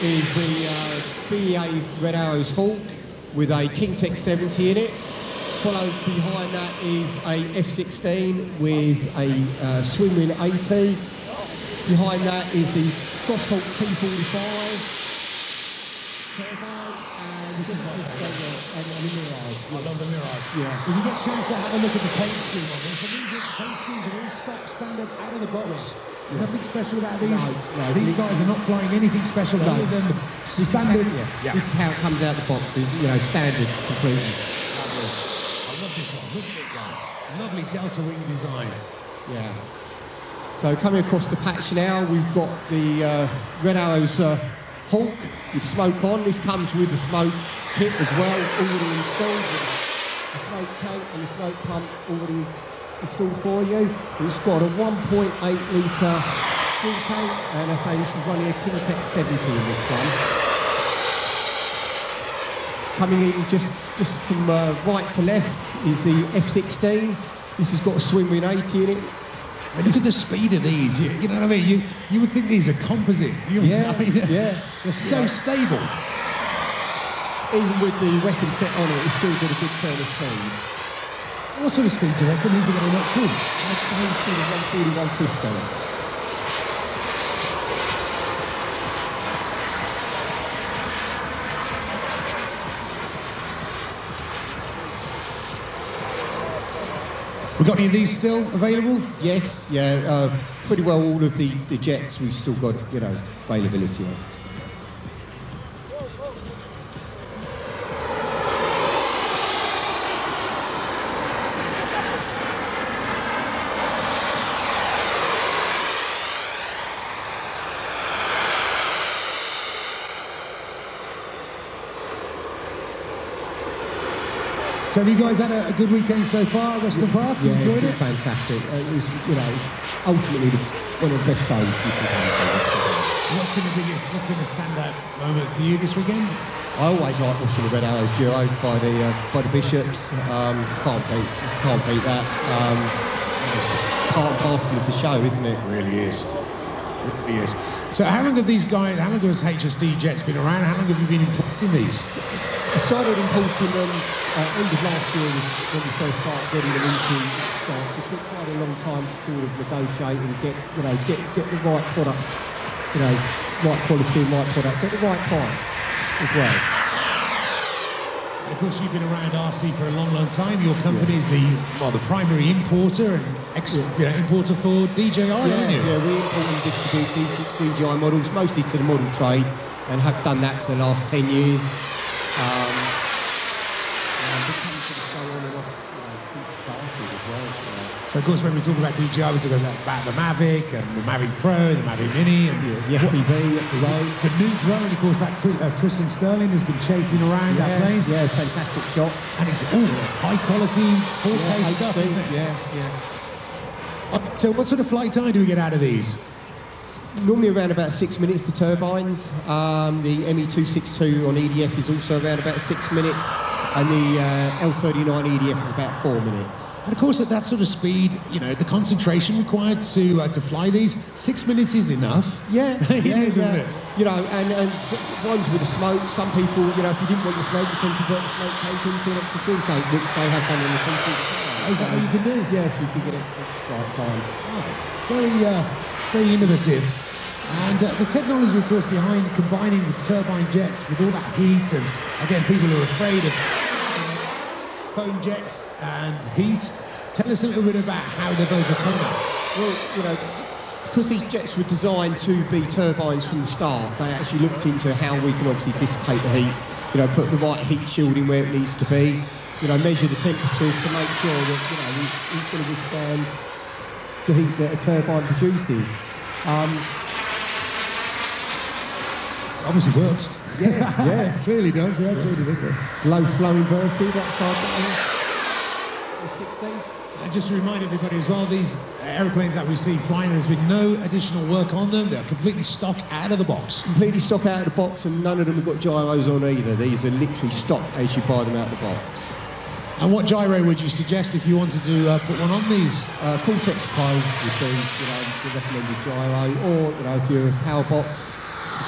is the BEA Red Arrows Hawk with a Kingtech 70 in it. Followed behind that is a F-16 with a Swingwing 80. Behind that is the Crosshawk T-45. And the Mirage. I love the Mirage. Yeah. If you get a chance to have a look at the paint scheme on this, I mean, the paint schemes are all stock standard out of the box. Yeah. Nothing special about these. No, these guys are not flying anything special other than the standard. This is how it comes out of the box. You know, standard completely. I love this one. Look at it, guys. Lovely delta wing design. Yeah. So coming across the patch now, we've got the Red Arrows Hawk with smoke on. This comes with the smoke kit as well, already installed. With the smoke tank and the smoke pump already installed for you. It's got a 1.8 litre fuel tank, and I say this is running a Kingtech 70 in this one. Coming in just from right to left is the F-16. This has got a Swingwing 80 in it. And look at the speed of these. You know what I mean? You would think these are composite. Yeah. They're so stable. Even with the weapon set on it, it's still got a good turn of speed. What sort of speed do you reckon these are going to knock to? I'd say speed of 140, 150. We got any of these still available? Yes, yeah, pretty well all of the jets we've still got, you know, availability of. So have you guys had a good weekend so far at Weston Park? Yeah, enjoyed it? Fantastic. It was, you know, ultimately one of the best shows you can have. What's been the standout moment for you this weekend? I always like watching the Red Arrows duo by the Bishops. Can't beat that. It's just part and parcel of the show, isn't it? It really is. It really is. So how long have these guys, how long has HSD Jets been around? How long have you been importing these? I started importing them end of last year when we first started getting them into stock. It took quite a long time to sort of negotiate and get the right product, you know, right quality and right product at the right price as well. And of course, you've been around RC for a long, long time. Your company is the primary importer and importer for DJI, aren't you? Yeah, we import and distribute DJI models, mostly to the model trade, and have done that for the last 10 years. So of course when we talk about DJI, we talk about the Mavic and the Mavic Pro, the Mavic Mini, and the FPV, the new drone. Of course, that Tristan Sterling has been chasing around that plane. Yeah, fantastic shot. And it's all high quality, 4K stuff, isn't it? Yeah. So what sort of flight time do we get out of these? Normally around about 6 minutes, the turbines. The ME262 on EDF is also around about 6 minutes. And the L39 EDF is about 4 minutes. And of course, at that sort of speed, you know, the concentration required to fly these, 6 minutes is enough. Yeah, it is, isn't it? You know, and ones with the smoke, some people, you know, if you didn't want the smoke, you can convert the smoke tank into an extra fuel tank, which they have done in the T-45. Is that what you can do? Yeah, so you can get it at the right time. Nice. Very innovative. And the technology, of course, behind combining the turbine jets with all that heat, and again, people are afraid of foam jets and heat. Tell us a little bit about how they've overcome that. Well, you know, because these jets were designed to be turbines from the start, they actually looked into how we can obviously dissipate the heat, you know, put the right heat shielding where it needs to be, you know, measure the temperatures to make sure that, you know, it's going to withstand the heat that a turbine produces. Obviously works. Yeah, clearly does. Yeah, clearly does. Low flow inverted, that side button. And just to remind everybody as well, these aeroplanes that we see flying, there's been no additional work on them. They're completely stock out of the box. Completely stock out of the box, and none of them have got gyros on either. These are literally stock as you buy them out of the box. And what gyro would you suggest if you wanted to put one on these? Cortex Pro would be, you know, the recommended gyro, or, you know, if you're a power box,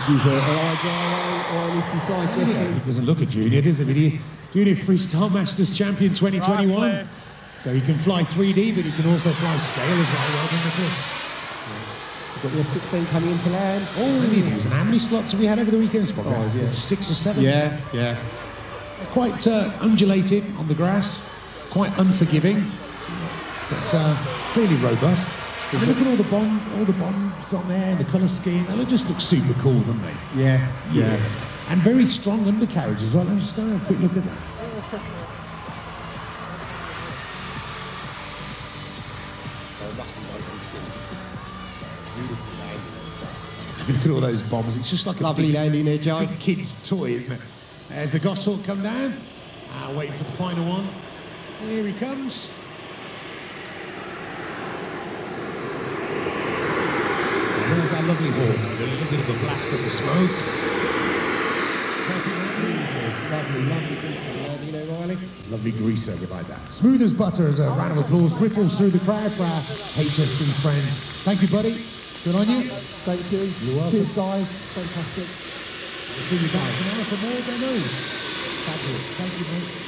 Use an eye gyro, or if you try Jesse. It doesn't look at Junior, does it? But he is Junior Freestyle Masters Champion 2021. So he can fly 3D, but he can also fly scale as well. Well done, Nicholas. Got the F-16 coming into land. Oh, how many slots have we had over the weekend, Spock? Oh, yeah. 6 or 7? Yeah, yeah. Quite undulating on the grass, quite unforgiving, but clearly robust. And look at all the bombs on there, and the colour scheme. They just look super cool, don't they? Yeah, yeah. And very strong undercarriage as well. I'm just going to have a quick look at that. Look at all those bombs. It's just like a Lovely landing there, Joe. big kid's toy, isn't it? There's the Goshawk come down. Waiting for the final one. Here he comes. And there's our lovely hawk. A little bit of a blast of the smoke. Lovely, lovely greaser, you know, Riley. Lovely greaser, we like that. Smooth as butter as a round of applause ripples through the crowd for our HSD friends. Thank you, buddy. Good on you. Thank you. You're welcome. Cheers, guys. Fantastic. We'll see you back tomorrow for more demos. Fabulous. Thank you, mate.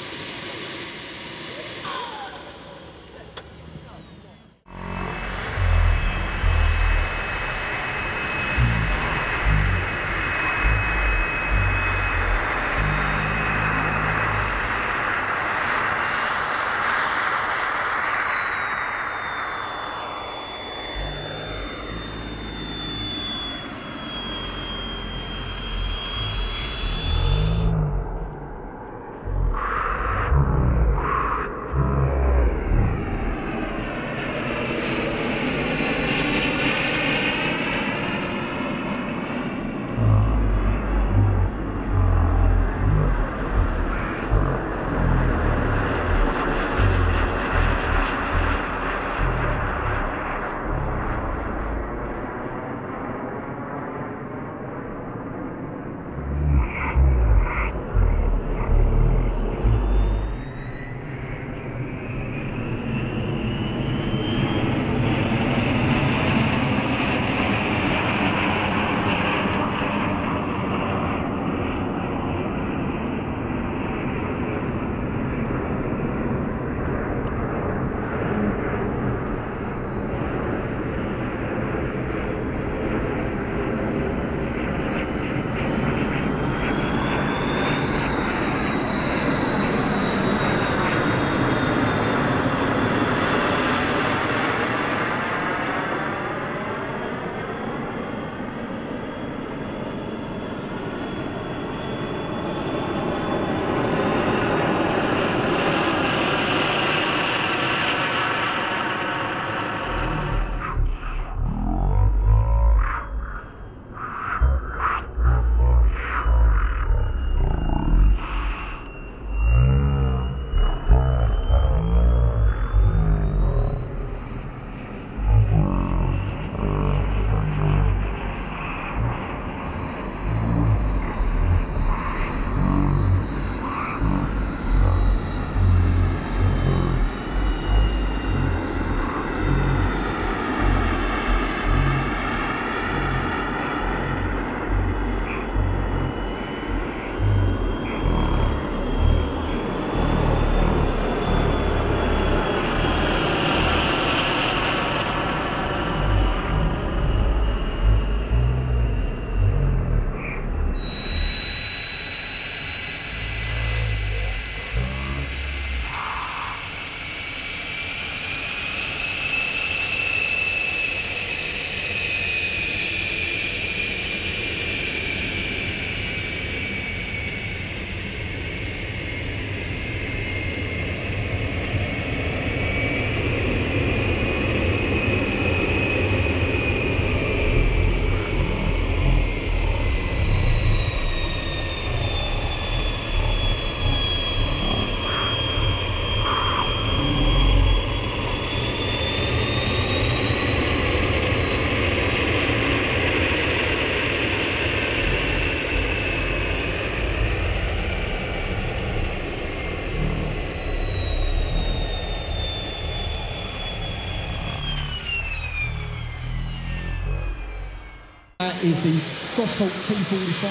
is the Goshawk T45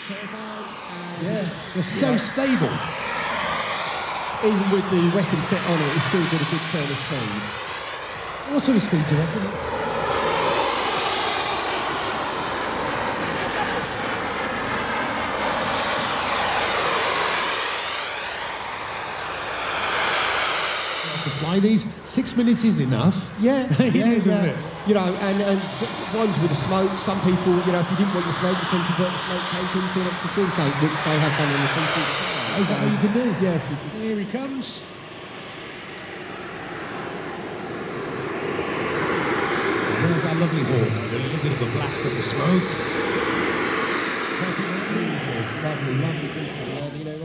turbine. Yeah, they're so stable. Even with the weapon set on it, it's still got a good turn of speed. What sort of speed do you reckon? To fly these, 6 minutes is enough. Yeah, It is, isn't it? You know, and ones with the smoke, some people, you know, if you didn't want the smoke, you can convert the smoke tank into an extra fuel tank, which they have done on the C45. Is that what you can do? Yes. Here he comes. And there's that lovely horn, a little bit of a blast of the smoke. Lovely, lovely, beautiful. You know,